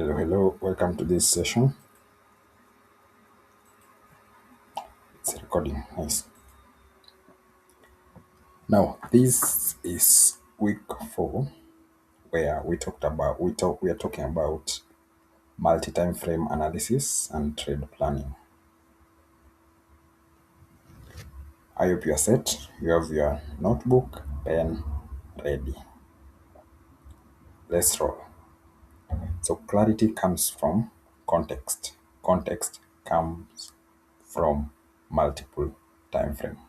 Hello, welcome to this session. It's recording, nice. Now, this is week 4 where we are talking about multi-time frame analysis and trade planning. I hope you are set. You have your notebook, pen ready. Let's roll. So clarity comes from context. Context comes from multiple time frame.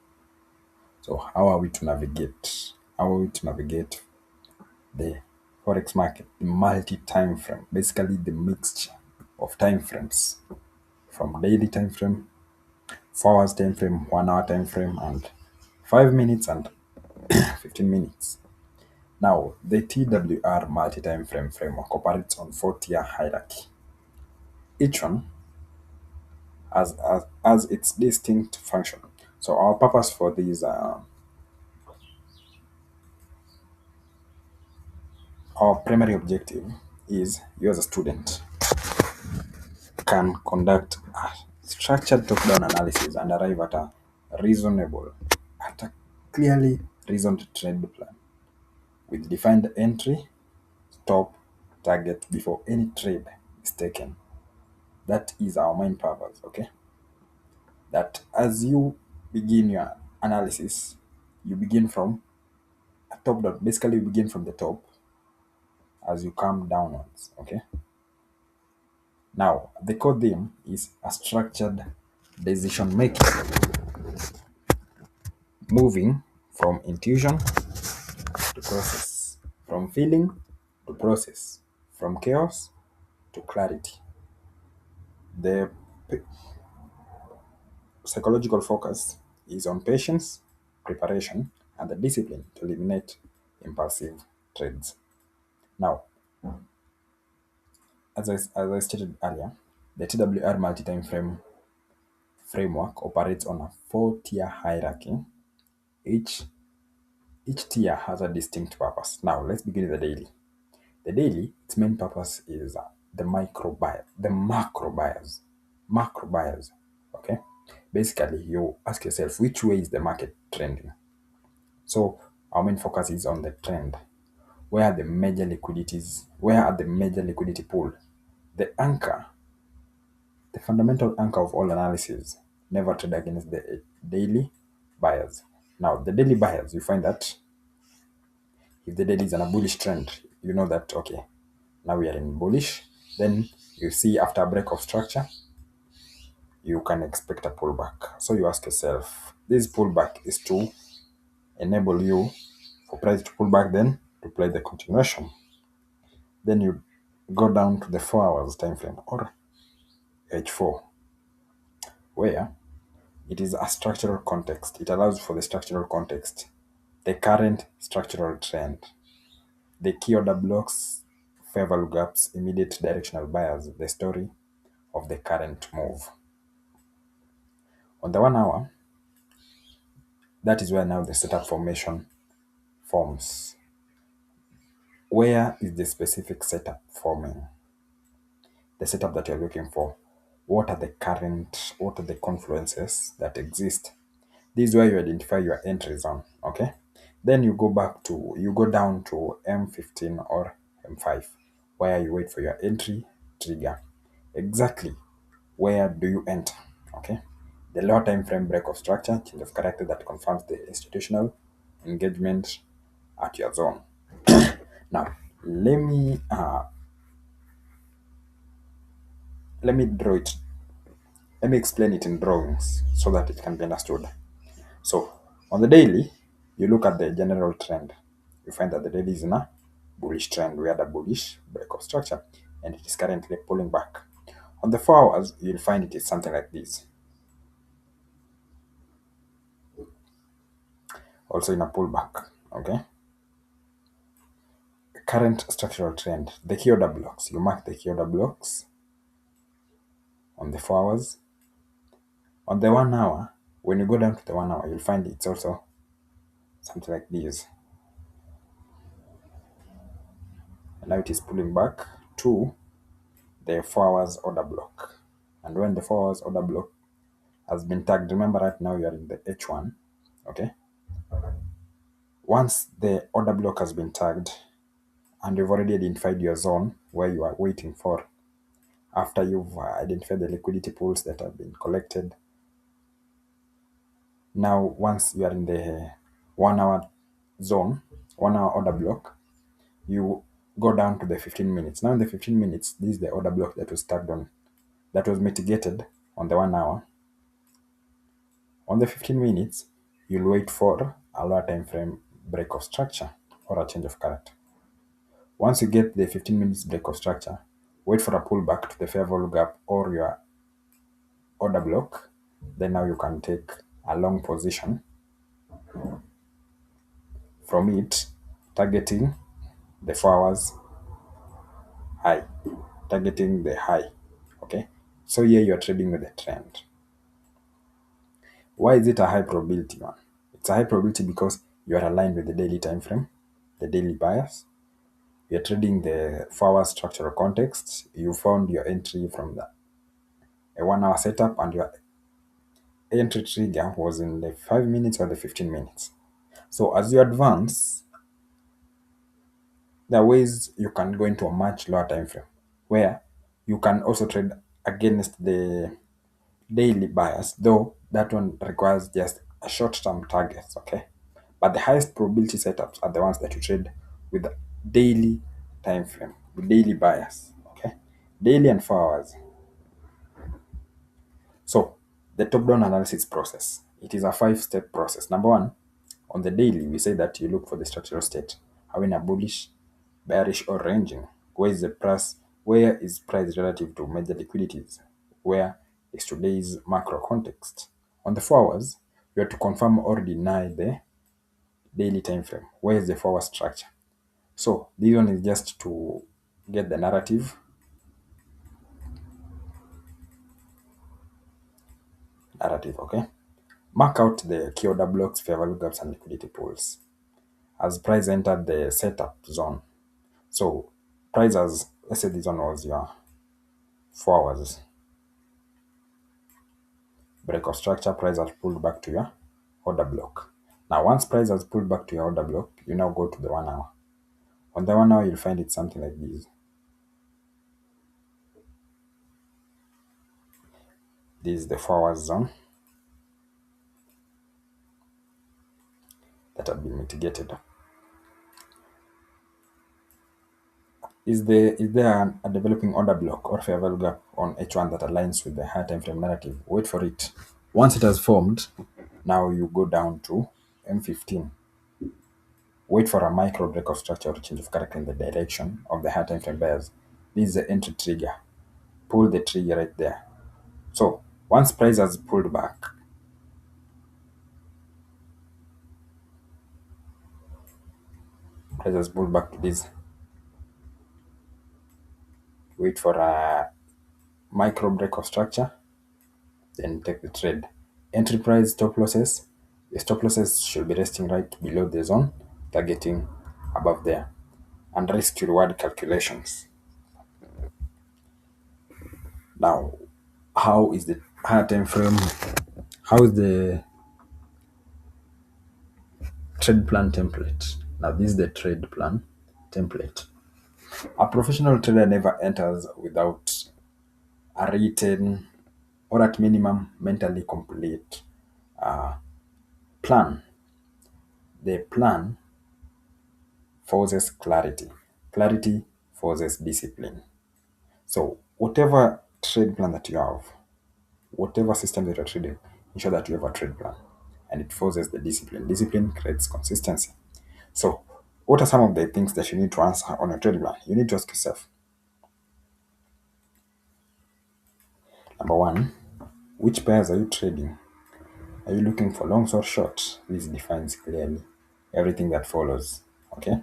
So how are we to navigate? How are we to navigate the forex market, the multi-time frame, basically the mixture of time frames from daily time frame, 4 hours time frame, 1 hour time frame, and 5 minutes and 15 minutes. Now, the TWR multi-time frame framework operates on 4 tier hierarchy. Each one has its distinct function. So our purpose for these, our primary objective is you as a student can conduct a structured top-down analysis and arrive at a clearly reasoned trade plan with defined entry, stop, target before any trade is taken. That is our main purpose, okay? That as you begin your analysis, you begin from a top down. Basically, you begin from the top as you come downwards, okay? Now, the core theme is a structured decision making, moving from intuition to process, from feeling to process, from chaos to clarity. The p- psychological focus is on patience, preparation, and the discipline to eliminate impulsive trades. Now, as I stated earlier, the TWR multi-time frame framework operates on a 4 tier hierarchy. Each each tier has a distinct purpose. Now, let's begin with the daily. The daily, its main purpose is the micro buyer, the macro buyers, macro buyers. Okay, basically, you ask yourself which way is the market trending. So our main focus is on the trend. Where are the major liquidities? Where are the major liquidity pool? The anchor, the fundamental anchor of all analysis. Never trade against the daily buyers. Now, the daily buyers, you find that if the daily is on a bullish trend, you know that okay, now we are in bullish. Then you see after a break of structure, you can expect a pullback. So you ask yourself, this pullback is to enable you for price to pull back, then to play the continuation. Then you go down to the 4 hours time frame or H4, where it is a structural context. It allows for the structural context, the current structural trend, the key order blocks, fair value gaps, immediate directional buyers, the story of the current move. On the 1 hour, that is where now the setup formation forms. Where is the specific setup forming? The setup that you're looking for. What are the confluences that exist? This is where you identify your entry zone, okay? Then you go down to M15 or M5, where you wait for your entry trigger. Exactly where do you enter, okay? The lower time frame break of structure, change of character that confirms the institutional engagement at your zone. Now, let me draw it. Let me explain it in drawings so that it can be understood. So, on the daily, you look at the general trend. You find that the daily is in a bullish trend. We had a bullish break of structure, and it is currently pulling back. On the 4 hours, you'll find it is something like this, also in a pullback. Okay, current structural trend. The key order blocks. You mark the key order blocks on the 4 hours. On the 1 hour, when you go down to the 1 hour, you'll find it's also something like this. And now it is pulling back to the 4 hours order block. And when the 4 hours order block has been tagged, remember right now you are in the H1, okay? Once the order block has been tagged and you've already identified your zone where you are waiting for, after you've identified the liquidity pools that have been collected, now once you are in the 1 hour zone, 1 hour order block, you go down to the 15 minutes. Now in the 15 minutes, this is the order block that was tagged on, that was mitigated on the 1 hour. On the 15 minutes, you'll wait for a lower time frame break of structure or a change of character. Once you get the 15 minutes break of structure, wait for a pullback to the fair value gap or your order block. Then now you can take a long position from it, targeting the 4 hours high, targeting the high. Okay, so here you're trading with the trend. Why is it a high probability one? It's a high probability because you are aligned with the daily time frame, the daily bias. You're trading the 4 hour structural context. You found your entry from a 1 hour setup, and your entry trigger was in the 5 minutes or the 15 minutes. So as you advance, there are ways you can go into a much lower time frame where you can also trade against the daily bias, though that one requires just a short-term targets, okay? But the highest probability setups are the ones that you trade with daily time frame, with daily bias, okay? Daily and 4 hours. So the top-down analysis process, it is a 5-step process. Number one, on the daily, we say that you look for the structural state. Are we in a bullish, bearish, or ranging? Where is the price? Where is price relative to major liquidities? Where is today's macro context? On the 4 hours, you have to confirm or deny the daily time frame. Where is the 4 hour structure? So this one is just to get the narrative. Okay. Mark out the key order blocks, fair value gaps, and liquidity pools as price entered the setup zone. So price has, let's say this one was your 4 hours break of structure, price has pulled back to your order block. Now once price has pulled back to your order block, you now go to the 1 hour. On the 1 hour, you'll find it something like this. This is the 4 hours zone that have been mitigated. Is there a developing order block or fair value gap on H1 that aligns with the higher time frame narrative? Wait for it. Once it has formed, now you go down to M15. Wait for a micro break of structure or change of character in the direction of the higher time frame bears. This is the entry trigger. Pull the trigger right there. So once price has pulled back, to this, wait for a micro break of structure, then take the trade. Entry price, stop losses. The stop losses should be resting right below the zone, targeting above there. And risk to reward calculations. Now, how is the higher time frame? How is the trade plan template? Now, this is the trade plan template. A professional trader never enters without a written or at minimum mentally complete plan. The plan forces clarity. Clarity forces discipline. So whatever trade plan that you have, whatever system that you're trading, ensure that you have a trade plan. And it forces the discipline. Discipline creates consistency. So what are some of the things that you need to answer on a trade plan? You need to ask yourself. Number one, which pairs are you trading? Are you looking for longs or shorts? This defines clearly everything that follows. Okay?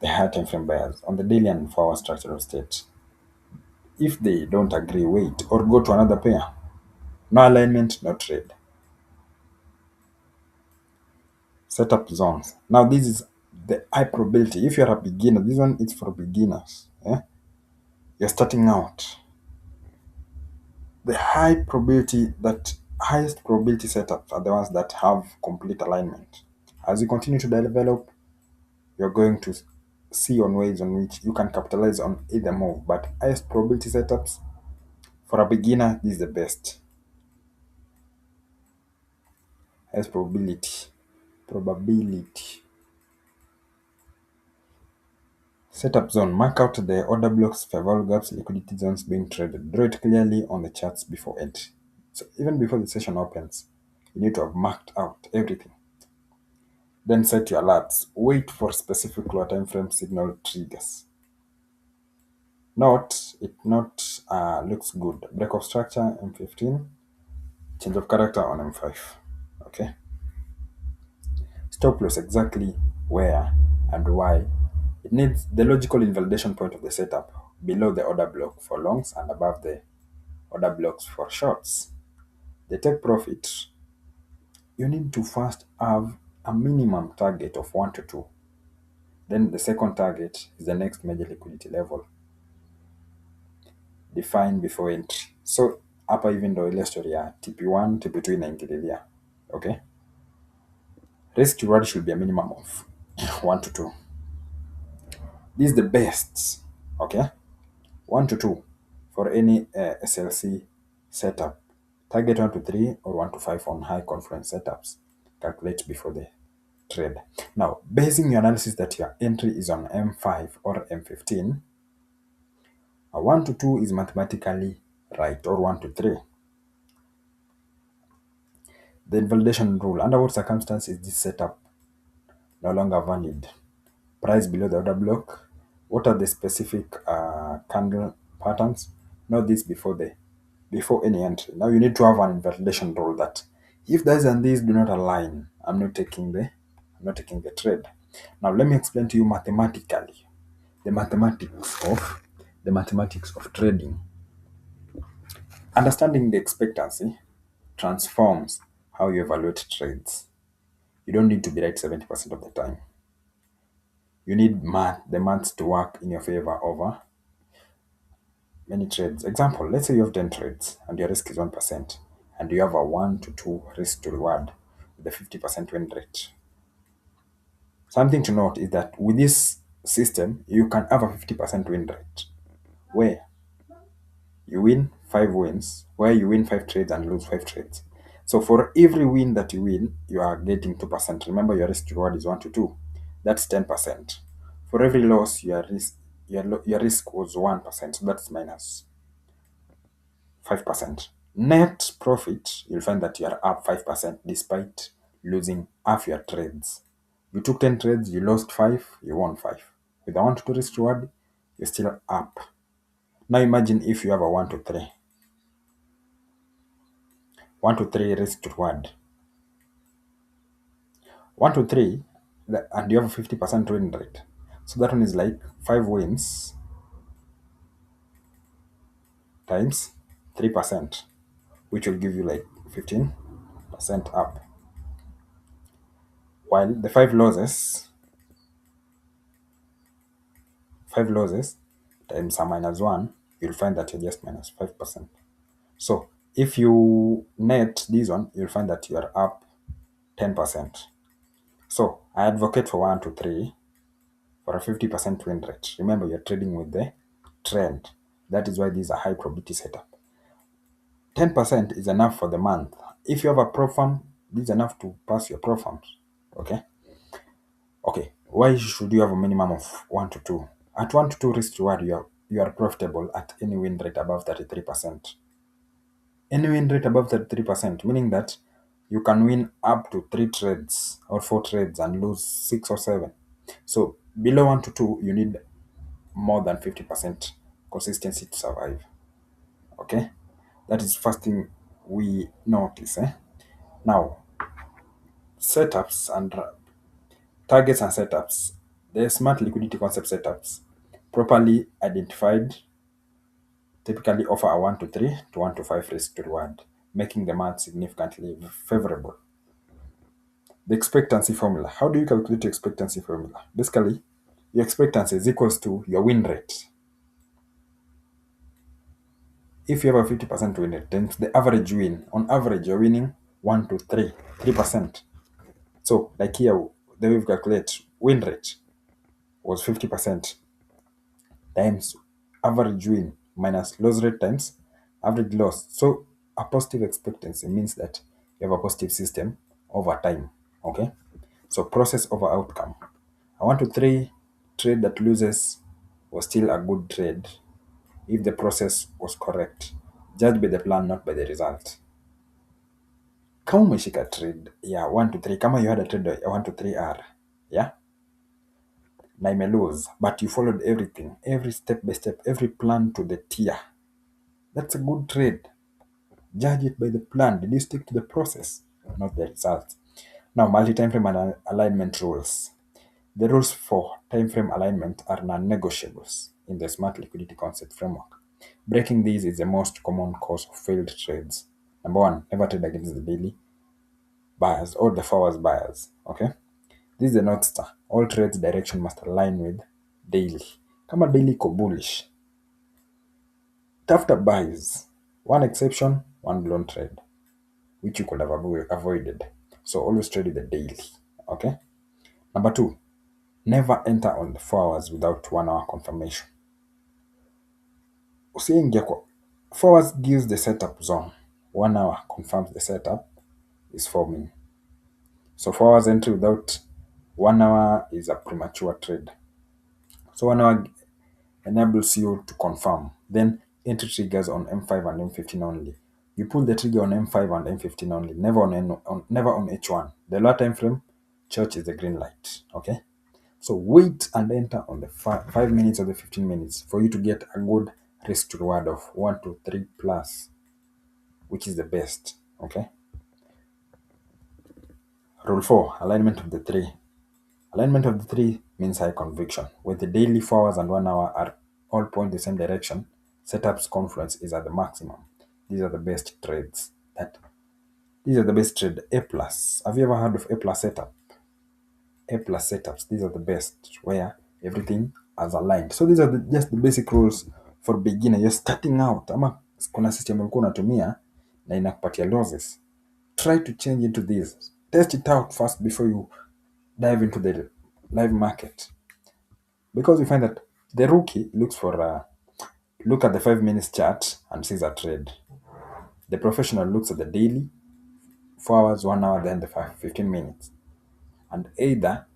The higher time frame buyers on the daily and 4 hour structural state. If they don't agree, wait or go to another pair. No alignment, no trade. Set up zones. Now this is the high probability. If you're a beginner, this one is for beginners. Yeah? you're starting out, the highest probability setups are the ones that have complete alignment. As you continue to develop, you're going to see on ways on which you can capitalize on either move. But highest probability setups, for a beginner, this is the best. Highest probability. Setup zone. Mark out the order blocks, favorable gaps, liquidity zones being traded. Draw it clearly on the charts before entry. So even before the session opens, you need to have marked out everything. Then set your alerts. Wait for specific lower time frame signal triggers. Note it not looks good. Break of structure M15, change of character on M5. Okay. Stop loss exactly where and why. It needs the logical invalidation point of the setup below the order block for longs and above the order blocks for shorts. The take profit, you need to first have a minimum target of 1 to 2. Then the second target is the next major liquidity level defined before entry. So hapa hivi ndo ile story ya TP1, TP2 inaingililia. Okay? Risk to reward should be a minimum of 1 to 2. This is the best. Okay? 1 to 2 for any SLC setup. Target 1 to 3 or 1 to 5 on high confluence setups. Calculate before the trade. Now, basing your analysis that your entry is on M5 or M15, a 1 to 2 is mathematically right, or 1 to 3. The invalidation rule. Under what circumstances is this setup no longer valid? Price below the order block. What are the specific candle patterns? Know this before any entry. Now you need to have an invalidation rule that if this and this do not align, I'm not taking the trade. Now let me explain to you mathematically the mathematics of trading. Understanding the expectancy transforms how you evaluate trades. You don't need to be right 70% of the time. You need the maths to work in your favor over many trades. Example, let's say you have 10 trades and your risk is 1% and you have a 1 to 2 risk to reward with a 50% win rate. Something to note is that with this system, you can have a 50% win rate where you win 5 wins, where you win 5 trades and lose 5 trades. So for every win that you win, you are getting 2%. Remember, your risk to reward is 1 to 2. That's 10%. For every loss, your risk was 1%. So that's minus 5%. Net profit, you'll find that you are up 5% despite losing half your trades. You took 10 trades, you lost 5, you won 5. With a 1 to 2 risk reward, you're still up. Now imagine if you have a 1 to 3. 1 to 3 risk to reward. 1 to 3, and you have a 50% win rate. So that one is like 5 wins times 3%, which will give you like 15% up. While the 5 losses times a minus 1, you'll find that you're just minus 5%. So if you net this one, you'll find that you are up 10%. So I advocate for 1 to 3 for a 50% win rate. Remember, you're trading with the trend. That is why this is a high probability setup. 10% is enough for the month. If you have a pro firm, this is enough to pass your pro firms. Okay? Okay. Why should you have a minimum of 1 to 2? At 1 to 2 risk reward, you are profitable at any win rate above 33%. Any win rate above 33%, meaning that you can win up to 3 trades or 4 trades and lose 6 or 7. So below 1 to 2, you need more than 50% consistency to survive. Okay? That is first thing we notice. Now, setups and targets and setups. The smart liquidity concept setups, properly identified, typically offer a 1 to 3 to 1 to 5 risk to reward, making the math significantly favorable. The expectancy formula. How do you calculate your expectancy formula? Basically, your expectancy is equals to your win rate If you have a 50% win rate, then the average win, on average, you're winning 1 to 3%. So, like here, the way we calculate win rate was 50% times average win minus loss rate times average loss. So, a positive expectancy means that you have a positive system over time. Okay? So, process over outcome. A 1 to 3 trade that loses was still a good trade if the process was correct. Judged by the plan, not by the result. Kama umeshika trade ya 1 to 3, kama you had a trade ya 1 to 3R, yeah, na ime lose, but you followed everything, every step by step, every plan to the tier, that's a good trade. Judge it by the plan. Did you stick to the process, not the result? Now, multi-time frame alignment rules. The rules for time frame alignment are non-negotiables in the smart liquidity concept framework. Breaking these is the most common cause of failed trades. Number one, never trade against the daily buyers or the forwards buyers. Okay, this is the North Star. All trades direction must align with daily. Kama daily iko bullish, tafuta buys. One exception, one blown trade, which you could have avoided. So always trade with the daily. Okay. Number two, never enter on the 4 hours without 1 hour confirmation. Usiingia kwa 4 hours gives the setup zone. 1 hour confirms the setup is forming. So 4 hours entry without 1 hour is a premature trade. So 1 hour enables you to confirm. Then entry triggers on M5 and M15 only. You pull the trigger on M5 and M15 only, never never on H1. The lower time frame, church is the green light. Okay. So wait and enter on the 5 minutes or the 15 minutes for you to get a good risk to reward of 1 to 3 plus, which is the best. Okay. Rule 4, alignment of the three. Alignment of the three means high conviction. Where the daily 4 hours and 1 hour are all point the same direction, setup's confluence is at the maximum. These are the best trades. These are the best trade. A plus. Have you ever heard of A plus setup? A plus setups. These are the best where everything is aligned. So these are just the basic rules for beginner. You're starting out. Ama kuna system ulikuwa unatumia na inakupatia losses. Try to change into this. Test it out first before you dive into the live market. Because you find that the rookie look at the 5 minutes chart and sees a trade. The professional looks at the daily, 4 hours, 1 hour, then the 15 minutes. And either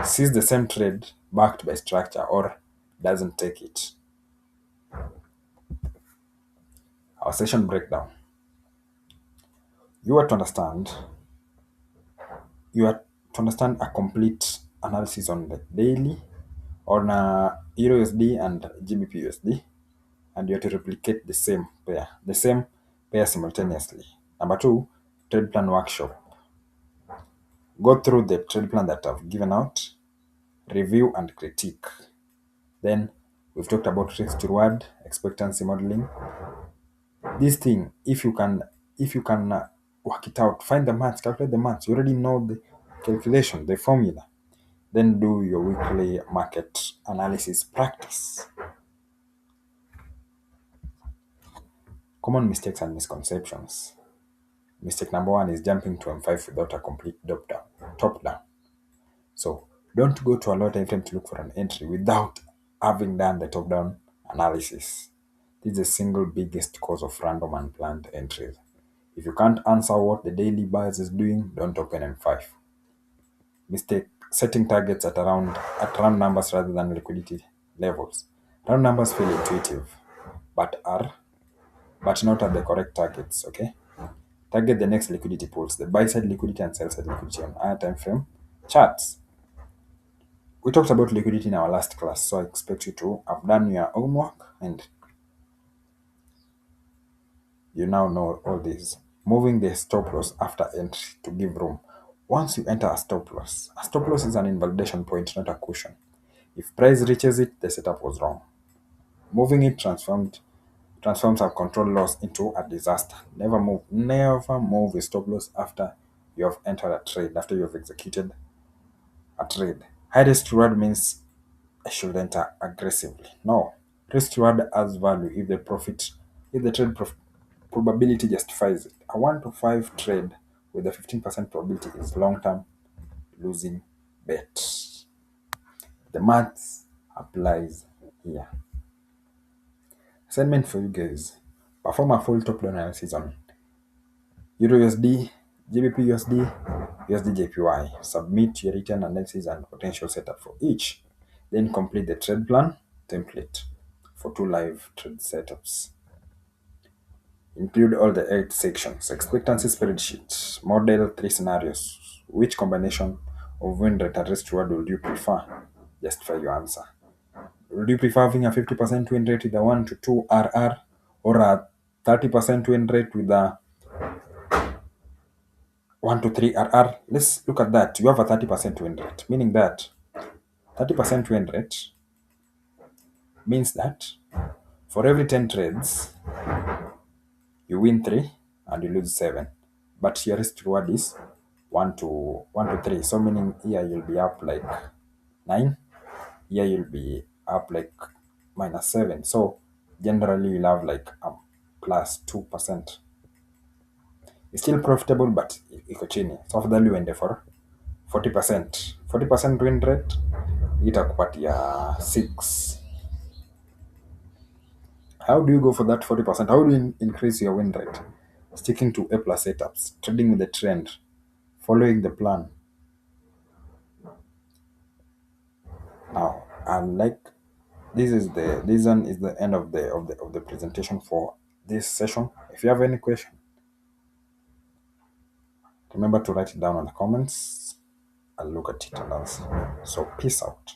sees the same trade backed by structure or doesn't take it. Our session breakdown. You are to understand a complete analysis on the daily, on Euro USD and GBP USD, and you have to replicate the same pair simultaneously. Number two, trade plan workshop. Go through the trade plan that I've given out, review and critique. Then we've talked about risk to reward, expectancy modeling. This thing, if you can work it out, find the maths, calculate the maths. You already know the calculation, the formula. Then do your weekly market analysis practice. Common mistakes and misconceptions. Mistake number one is jumping to M5 without a complete top down. So don't go to a low time frame to look for an entry without having done the top down analysis. This is the single biggest cause of random unplanned entries. If you can't answer what the daily bias is doing, don't open M5. Mistake setting targets at round numbers rather than liquidity levels. Round numbers feel intuitive, but not at the correct targets. Okay. Target the next liquidity pools, the buy side liquidity and sell side liquidity on higher time frame charts. We talked about liquidity in our last class, so I expect you to have done your own work and you now know all these. Moving the stop loss after entry to give room. Once you enter a stop loss is an invalidation point, not a cushion. If price reaches it, the setup was wrong. Moving it transforms a control loss into a disaster. Never move a stop loss after you have entered a trade, after you have executed a trade. High risk reward means I should enter aggressively. No. Risk reward adds value if the profit if the trade probability justifies it. A 1 to 5 trade with a 15% probability is long-term losing bet. The maths applies here. Assignment for you guys. Perform a full top loan analysis on Euro USD, GBP USD, USD JPY. Submit your written analysis and potential setup for each. Then complete the trade plan template for 2 live trade setups. Include all the 8 sections. Expectancy spreadsheet. Model 3 scenarios. Which combination of win rate and risk reward would you prefer? Justify your answer. Would you prefer having a 50% win rate with a 1 to 2 RR, or a 30% win rate with a 1 to 3 RR? Let's look at that. You have a 30% win rate, meaning that 30% win rate means that for every 10 trades, you win 3 and you lose 7. But your risk reward is 1 to 3. So meaning here you'll be up like 9. Here you'll be up like -7. So generally you'll have like plus 2%. It's still profitable but iko chini. So afadhali uende for 40%. 40% win rate itakupatia 6. How do you go for that 40%? How do you increase your win rate? Sticking to A+ setups, trading with the trend, following the plan. Now, and like this one is the end of the presentation for this session. If you have any question, remember to write it down in the comments. I'll look at it and answer. So peace out.